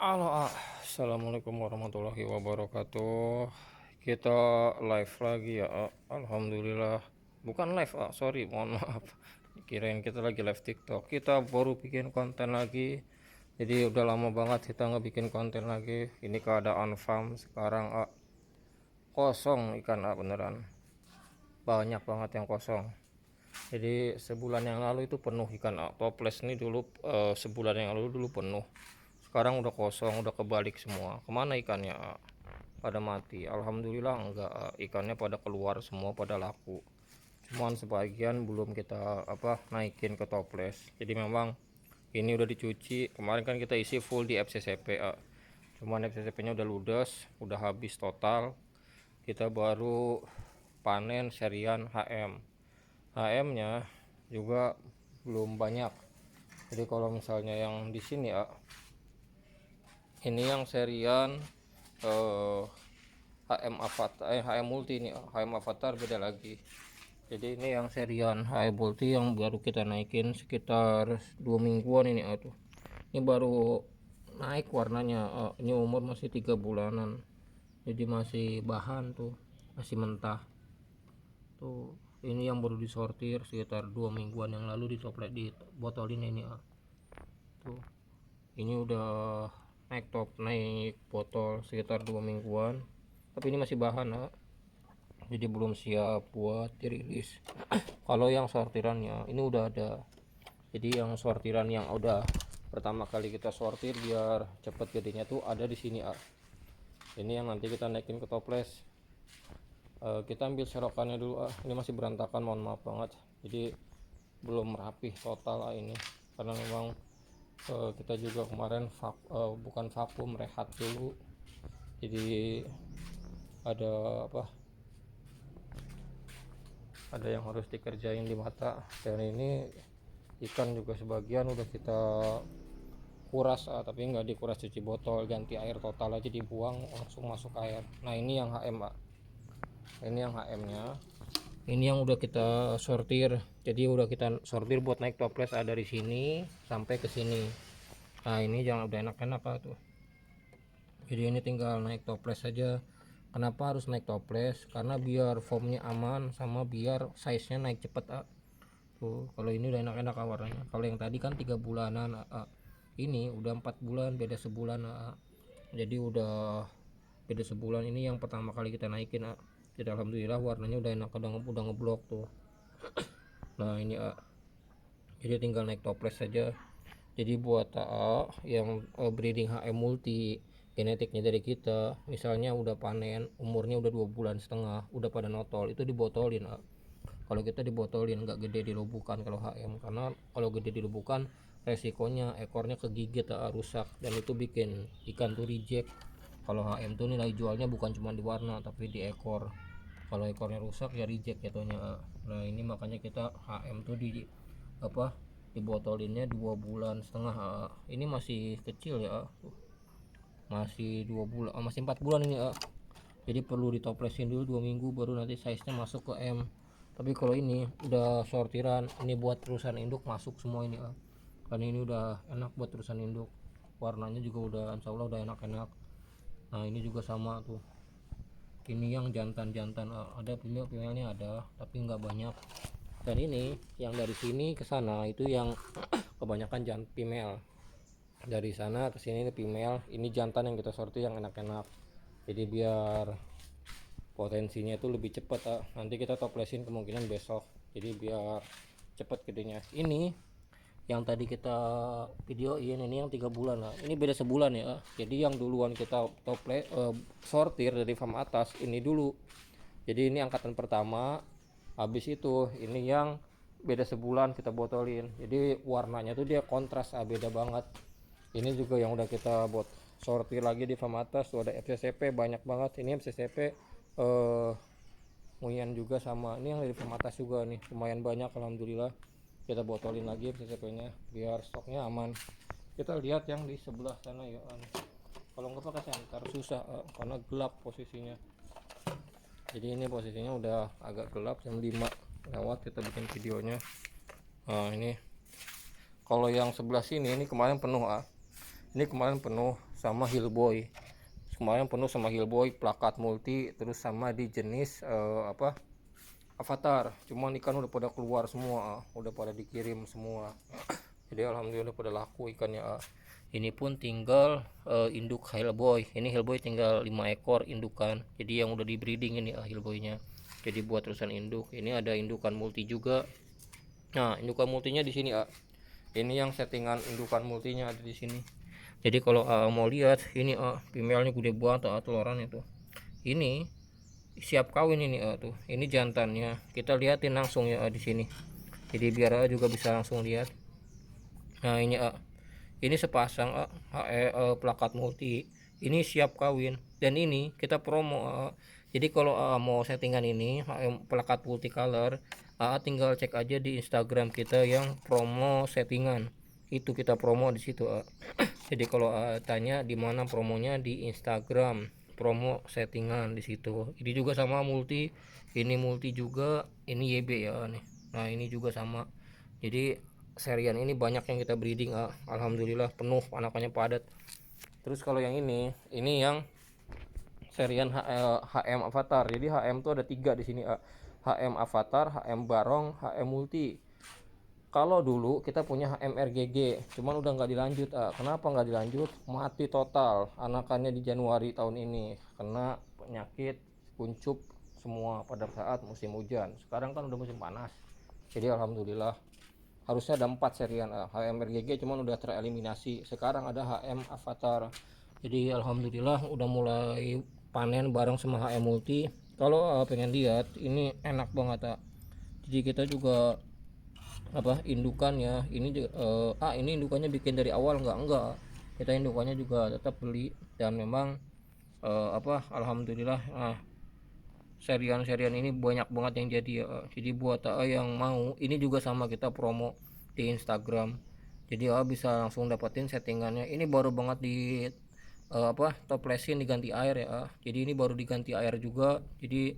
Halo, assalamualaikum warahmatullahi wabarakatuh. Kita live lagi ya. Alhamdulillah. Bukan live, sorry, mohon maaf. Kirain kita lagi live TikTok. Kita baru bikin konten lagi. Jadi udah lama banget kita nggak bikin konten lagi. Ini keadaan farm sekarang kosong ikan beneran. Banyak banget yang kosong. Jadi sebulan yang lalu itu penuh ikan toples ini dulu, sebulan yang lalu dulu penuh. Sekarang udah kosong, udah kebalik semua. Kemana ikannya? Pada mati. Alhamdulillah enggak, ikannya pada keluar semua, pada laku. Cuman sebagian belum kita naikin ke toples. Jadi memang ini udah dicuci. Kemarin kan kita isi full di FCCP. Cuman FCCP nya udah ludes, udah habis total. Kita baru panen serian HM. HM nya juga belum banyak. Jadi kalau misalnya yang di sini ini yang serian HM Avatar, HM Multi. Ini HM Avatar beda lagi. Jadi ini yang serian HM Multi yang baru kita naikin sekitar 2 mingguan ini tuh. Ini baru naik warnanya. Ini umur masih 3 bulanan. Jadi masih bahan tuh, masih mentah. Tuh, ini yang baru disortir sekitar 2 mingguan yang lalu, di botolin ini tuh. Ini udah naik botol sekitar 2 mingguan, tapi ini masih bahan jadi belum siap buat dirilis. Kalau yang sortirannya ini udah ada. Jadi yang sortiran yang udah pertama kali kita sortir biar cepet gedenya tuh ada di sini ini yang nanti kita naikin ke toples. Kita ambil serokannya dulu ini masih berantakan, mohon maaf banget. Jadi belum rapih total ini, karena memang kita juga kemarin bukan vakum, rehat dulu. Jadi ada ada yang harus dikerjain di mata. Dan ini ikan juga sebagian udah kita kuras tapi nggak dikuras cuci botol, ganti air total aja, dibuang langsung masuk air. Nah ini yang HM ini yang HM nya, ini yang udah kita sortir. Jadi udah kita sortir buat naik toples dari sini sampai ke sini. Nah ini jangan udah enak-enak tuh. Jadi ini tinggal naik toples saja. Kenapa harus naik toples? Karena biar foamnya aman, sama biar size nya naik cepet tuh. Kalau ini udah enak-enak warnanya. Kalau yang tadi kan 3 bulanan, ini udah 4 bulan, beda sebulan. Jadi udah beda sebulan. Ini yang pertama kali kita naikin. Jadi alhamdulillah warnanya udah enak, udah ngeblok tuh. Nah ini jadi tinggal naik toples saja. Jadi buat yang breeding HM Multi, genetiknya dari kita, misalnya udah panen, umurnya udah 2,5 bulan, udah pada notol, itu dibotolin. Kalau kita dibotolin, nggak gede dilubukan kalau HM, karena kalau gede dilubukan resikonya ekornya kegigit, rusak, dan itu bikin ikan tuh reject. Kalau HM tuh nilai jualnya bukan cuma di warna tapi di ekor. Kalau ekornya rusak ya reject jatuhnya. Nah ini makanya kita HM tuh dibotolinnya 2,5 bulan. Ini masih kecil ya, masih 2 bulan, masih 4 bulan ini jadi perlu ditoplesin dulu 2 minggu baru nanti size nya masuk ke M. Tapi kalau ini udah sortiran, ini buat terusan induk masuk semua ini kan ini udah enak buat terusan induk, warnanya juga udah insyaallah udah enak-enak. Nah ini juga sama tuh, ini yang jantan-jantan ada female-nya ada tapi nggak banyak. Dan ini yang dari sini ke sana itu yang kebanyakan jantan female, dari sana ke sini ini female. Ini jantan yang kita sortir yang enak-enak, jadi biar potensinya itu lebih cepat nanti kita toplesin kemungkinan besok, jadi biar cepat gedenya. Ini yang tadi kita videoin ini yang 3 bulan ini beda sebulan ya. Jadi yang duluan kita sortir dari farm atas ini dulu, jadi ini angkatan pertama. Habis itu ini yang beda sebulan kita botolin, jadi warnanya tuh dia kontras beda banget. Ini juga yang udah kita buat sortir lagi di farm atas tuh, ada FCCP banyak banget. Ini FCCP Nguyen juga sama, ini yang dari farm atas juga nih lumayan banyak. Alhamdulillah kita botolin lagi FCCP nya biar stoknya aman. Kita lihat yang di sebelah sana ya, kalau nggak pakai senter susah karena gelap posisinya. Jadi ini posisinya udah agak gelap, jam 5 lewat kita bikin videonya. Nah ini kalau yang sebelah sini ini kemarin penuh ini kemarin penuh sama Hillboy. Kemarin penuh sama Hillboy plakat multi, terus sama di jenis Avatar. Cuman ikan udah pada keluar semua, udah pada dikirim semua. Jadi alhamdulillah pada laku ikannya. Ini pun tinggal induk Hillboy. Ini Hillboy tinggal 5 ekor indukan. Jadi yang udah di breeding ini Hillboynya. Jadi buat terusan induk. Ini ada indukan multi juga. Nah, indukan multinya di sini Ini yang settingan indukan multinya ada di sini. Jadi kalau mau lihat ini female-nya gede banget teloran itu. Ini siap kawin ini tuh. Ini jantannya. Kita lihatin langsung ya di sini. Jadi biar juga bisa langsung lihat. Nah, ini sepasang plakat multi. Ini siap kawin dan ini kita promo. Jadi kalau mau settingan ini plakat multicolor, tinggal cek aja di Instagram kita yang promo settingan. Itu kita promo di situ. Jadi kalau tanya di mana promonya, di Instagram promo settingan di situ. Ini juga sama multi, ini multi juga, ini YB ya nih. Nah, ini juga sama. Jadi serian ini banyak yang kita breeding, alhamdulillah penuh anakannya padat. Terus kalau yang ini yang serian HM Avatar. Jadi HM tuh ada 3 di sini, HM Avatar, HM Barong, HM Multi. Kalau dulu kita punya HM RGG, cuman udah nggak dilanjut. Kenapa nggak dilanjut? Mati total anakannya di Januari tahun ini kena penyakit kuncup semua pada saat musim hujan. Sekarang kan udah musim panas. Jadi alhamdulillah harusnya ada 4 serian HM RGG, cuman udah tereliminasi. Sekarang ada HM Avatar. Jadi alhamdulillah udah mulai panen bareng sama HM Multi. Kalau pengen lihat ini enak banget. Jadi kita juga indukannya ini ini indukannya bikin dari awal enggak, kita indukannya juga tetap beli. Dan memang alhamdulillah serian ini banyak banget yang jadi jadi buat yang mau ini juga sama kita promo di Instagram. Jadi bisa langsung dapetin settingannya. Ini baru banget di toplesin diganti air ya. Jadi ini baru diganti air juga. Jadi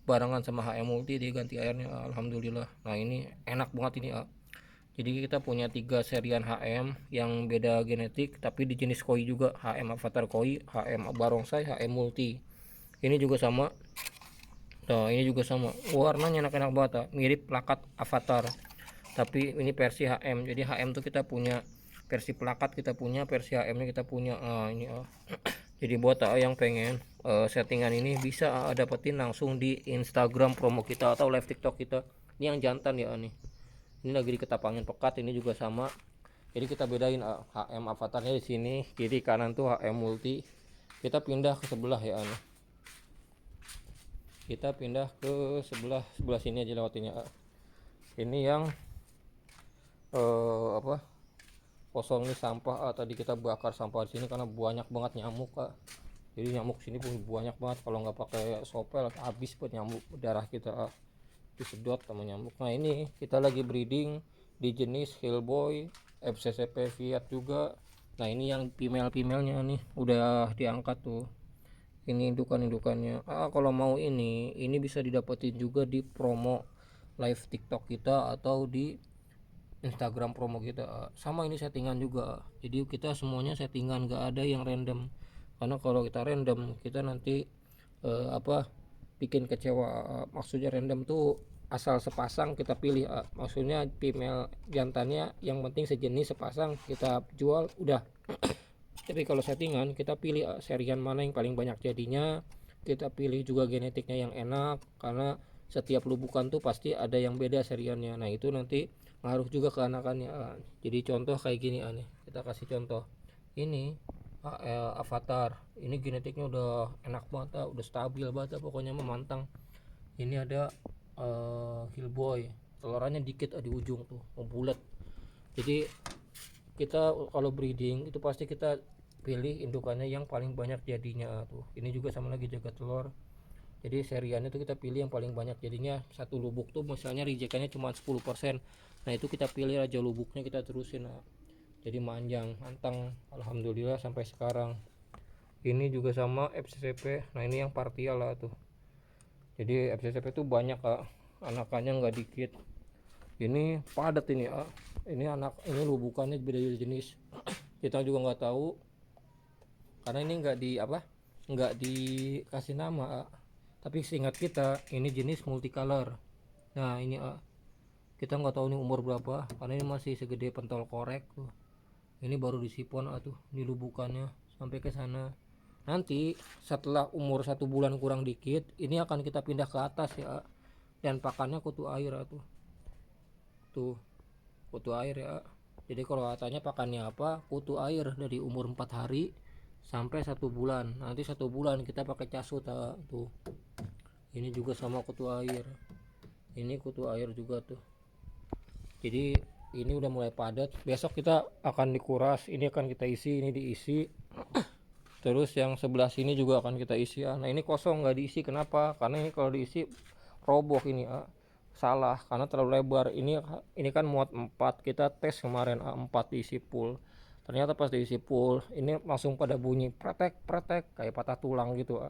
barengan sama HM Multi diganti airnya, alhamdulillah. Nah, ini enak banget ini Jadi kita punya 3 serian HM yang beda genetik tapi di jenis koi juga, HM Avatar koi, HM Barongsai, HM Multi. Ini juga sama. Nah, ini juga sama. Warnanya enak-enak banget, mirip plakat Avatar. Tapi ini versi HM. Jadi HM tuh kita punya versi plakat, kita punya versi HM-nya kita punya. Ini Jadi buat yang pengen settingan ini bisa dapetin langsung di Instagram promo kita atau live TikTok kita. Ini yang jantan ya nih. Ini lagi di Ketapangin Pekat, ini juga sama. Jadi kita bedain HM Avatarnya di sini, kiri kanan tuh HM Multi. Kita pindah ke sebelah ya nih. Kita pindah ke sebelah sini aja lewatinnya. Ini yang kosong nih sampah. Tadi kita bakar sampah di sini karena banyak banget nyamuk. Jadi nyamuk sini pun banyak banget, kalau nggak pakai sopel habis buat nyamuk darah kita disedot sama nyamuk. Nah, ini kita lagi breeding di jenis Hillboy, FCCP Fiat juga. Nah, ini yang female-nya nih udah diangkat tuh. Ini indukannya. Kalau mau ini bisa didapetin juga di promo live TikTok kita atau di Instagram promo kita. Sama ini settingan juga. Jadi kita semuanya settingan, nggak ada yang random. Karena kalau kita random kita nanti bikin kecewa. Maksudnya random tuh asal sepasang kita pilih, maksudnya female jantannya yang penting sejenis sepasang kita jual udah. Tapi kalau settingan kita pilih serian mana yang paling banyak jadinya, kita pilih juga genetiknya yang enak, karena setiap lubukan tuh pasti ada yang beda seriannya. Nah, itu nanti ngaruh juga ke anakannya. Jadi contoh kayak gini nih, kita kasih contoh ini Avatar. Ini genetiknya udah enak banget, udah stabil banget pokoknya memantang. Ini ada Hillboy, telorannya dikit di ujung tuh mau bulat. Jadi kita kalau breeding itu pasti kita pilih indukannya yang paling banyak jadinya tuh. Ini juga sama lagi jaga telur. Jadi seriannya tuh kita pilih yang paling banyak jadinya. Satu lubuk tuh misalnya rejekannya cuma 10%. Nah, itu kita pilih aja lubuknya, kita terusin. Jadi manjang mantang alhamdulillah sampai sekarang. Ini juga sama FCCP. Nah, ini yang partial tuh. Jadi FCCP tuh banyak anakannya nggak dikit. Ini padat ini ini lubukannya beda jenis. Kita juga nggak tahu karena ini nggak dikasih nama tapi seingat kita ini jenis multicolor. Nah ini kita nggak tahu ini umur berapa karena ini masih segede pentol korek tuh. Ini baru disipon tuh dilubukannya sampai ke sana. Nanti setelah umur 1 bulan kurang dikit ini akan kita pindah ke atas ya, dan pakannya kutu air tuh kutu air ya. Jadi kalau katanya pakannya apa, kutu air dari umur 4 hari sampai 1 bulan. Nanti 1 bulan kita pakai casut tuh. Ini juga sama kutu air, ini kutu air juga tuh. Jadi ini udah mulai padat, besok kita akan dikuras, ini akan kita isi, ini diisi. Terus yang sebelah sini juga akan kita isi Nah ini kosong nggak diisi, kenapa? Karena ini kalau diisi roboh ini salah karena terlalu lebar. Ini kan muat 4, kita tes kemarin 4 diisi full. Ternyata pas diisi full ini langsung pada bunyi pretek kayak patah tulang gitu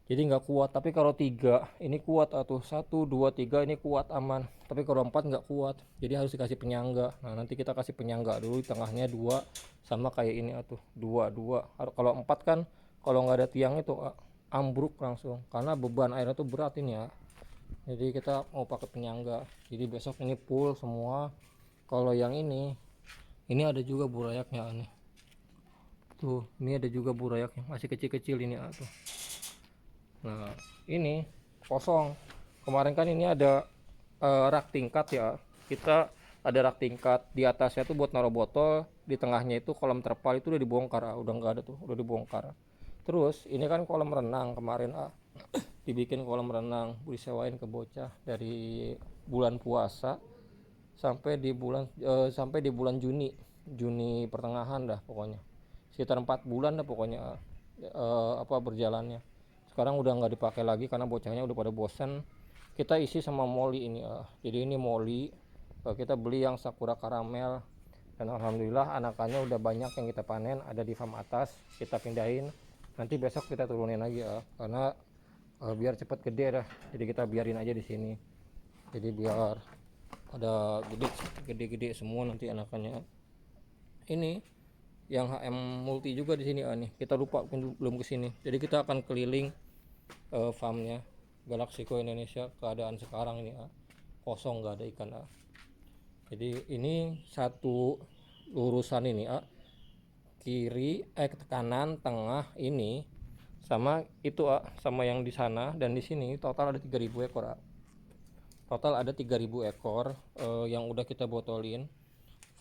jadi nggak kuat. Tapi kalau 3 ini kuat tuh, 1 2 3 ini kuat aman. Tapi kalau 4 nggak kuat, jadi harus dikasih penyangga. Nah nanti kita kasih penyangga dulu di tengahnya 2, sama kayak ini tuh 2 Kalau 4 kan kalau nggak ada tiang itu ambruk langsung karena beban airnya tuh berat ini jadi kita mau pakai penyangga. Jadi besok ini full semua. Kalau yang ini ada juga burayaknya nih tuh, ini ada juga burayaknya masih kecil-kecil ini tuh. Nah ini kosong. Kemarin kan ini ada rak tingkat ya, kita ada rak tingkat di atasnya tuh buat naruh botol, di tengahnya itu kolam terpal itu udah dibongkar udah nggak ada tuh, udah dibongkar. Terus ini kan kolam renang kemarin dibikin kolam renang, disewain ke bocah dari bulan puasa sampai di bulan Juni pertengahan dah pokoknya, sekitar 4 bulan dah pokoknya berjalannya. Sekarang udah nggak dipakai lagi karena bocahnya udah pada bosan. Kita isi sama moli ini jadi ini moli kita beli yang sakura karamel, dan alhamdulillah anakannya udah banyak yang kita panen, ada di farm atas. Kita pindahin, nanti besok kita turunin lagi karena biar cepet gede dah, jadi kita biarin aja di sini. Jadi biar ada gede semua nanti anakannya. Ini yang HM multi juga di sini nih, kita lupa belum kesini. Jadi kita akan keliling farmnya Galaxico Indonesia. Keadaan sekarang ini kosong, nggak ada ikan jadi ini satu lurusan ini kiri kanan tengah ini sama itu sama yang di sana dan di sini total ada 3.000 ekor total ada 3.000 ekor yang udah kita botolin.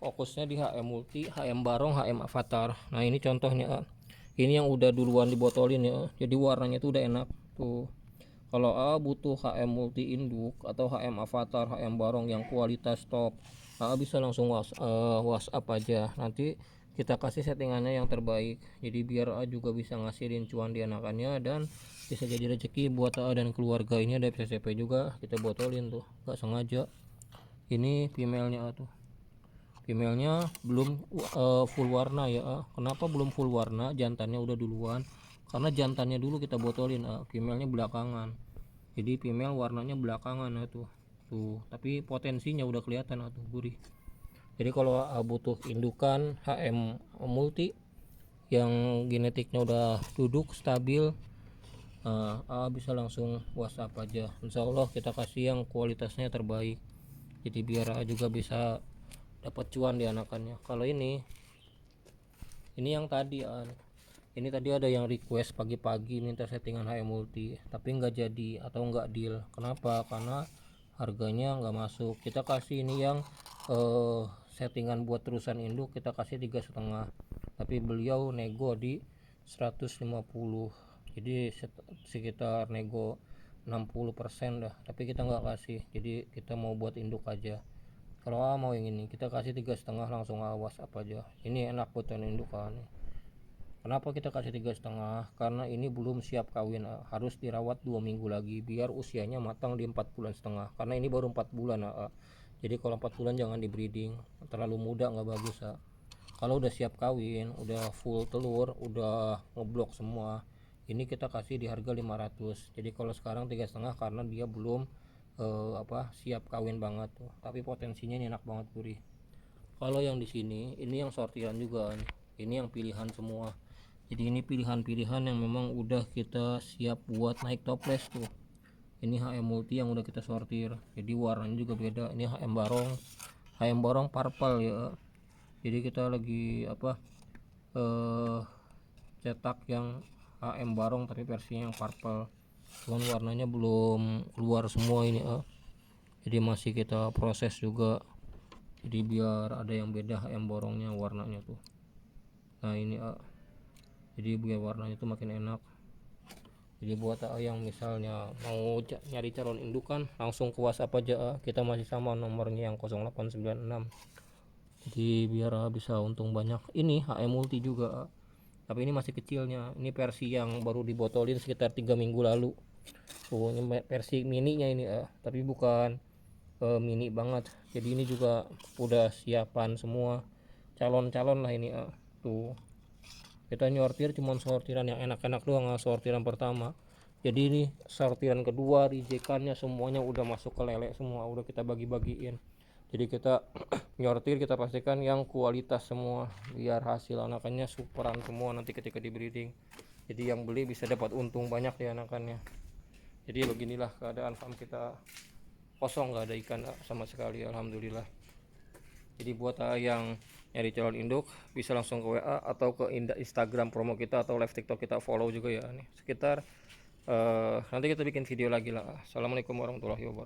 Fokusnya di HM multi, HM barong, HM avatar. Nah ini contohnya ini yang udah duluan dibotolin ya, jadi warnanya tuh udah enak tuh. Kalau butuh HM multi induk atau HM avatar, HM barong yang kualitas top, bisa langsung WhatsApp aja, nanti kita kasih settingannya yang terbaik. Jadi biar juga bisa ngasihin cuan di anakannya dan bisa jadi rezeki buat dan keluarga. Ini ada PCP juga kita botolin tuh, nggak sengaja. Ini female-nya tuh, female-nya belum full warna ya. Kenapa belum full warna? Jantannya udah duluan, karena jantannya dulu kita botolin, female-nya belakangan. Jadi female warnanya belakangan tuh. Tapi potensinya udah kelihatan tuh gurih. Jadi kalau butuh indukan HM multi yang genetiknya udah duduk stabil, bisa langsung WhatsApp aja. Insya Allah kita kasih yang kualitasnya terbaik. Jadi biar juga bisa dapat cuan di anakannya. Kalau ini yang tadi ini tadi ada yang request pagi-pagi minta settingan HM multi tapi nggak jadi atau nggak deal. Kenapa? Karena harganya nggak masuk. Kita kasih ini yang settingan buat terusan induk, kita kasih 3,5, tapi beliau nego di 150, jadi sekitar nego 60% dah, tapi kita nggak kasih. Jadi kita mau buat induk aja. Kalau mau yang ini kita kasih 3,5 langsung awas apa aja. Ini enak buat indukan. Kenapa kita kasih 3,5? Karena ini belum siap kawin, harus dirawat 2 minggu lagi biar usianya matang di 4,5 bulan. Karena ini baru 4 bulan jadi kalau 4 bulan jangan di breeding, terlalu muda nggak bagus Kalau udah siap kawin, udah full telur, udah ngeblok semua, ini kita kasih di harga 500. Jadi kalau sekarang 3,5 karena dia belum siap kawin banget tuh. Tapi potensinya ini enak banget gurih. Kalau yang di sini ini yang sortiran juga nih. Ini yang pilihan semua. Jadi ini pilihan-pilihan yang memang udah kita siap buat naik toples tuh. Ini HM multi yang udah kita sortir, jadi warnanya juga beda. Ini HM barong purple ya. Jadi kita lagi cetak yang HM barong tapi versinya yang purple, cuman warnanya belum keluar semua ini jadi masih kita proses juga, jadi biar ada yang beda HM borongnya warnanya tuh. Nah ini jadi biar warnanya tuh makin enak. Jadi buat yang misalnya mau nyari calon indukan langsung ke WhatsApp aja, kita masih sama nomornya yang 0896. Jadi biar bisa untung banyak. Ini HM multi juga, tapi ini masih kecilnya. Ini versi yang baru dibotolin sekitar 3 minggu lalu. Ini versi mininya ini tapi bukan mini banget. Jadi ini juga udah siapan semua calon-calon lah ini tuh. Kita nyortir cuman sortiran yang enak-enak doang, sortiran pertama. Jadi ini sortiran kedua, rijekannya semuanya udah masuk ke lele semua, udah kita bagi-bagiin. Jadi kita nyortir, kita pastikan yang kualitas semua biar hasil anakannya superan semua nanti ketika di breeding. Jadi yang beli bisa dapat untung banyak di anakannya. Jadi beginilah keadaan farm kita, kosong, nggak ada ikan sama sekali, alhamdulillah. Jadi buat yang nyari calon induk bisa langsung ke WA atau ke Instagram promo kita atau live TikTok kita, follow juga ya nih sekitar nanti kita bikin video lagi lah. Assalamualaikum warahmatullahi wabarakatuh.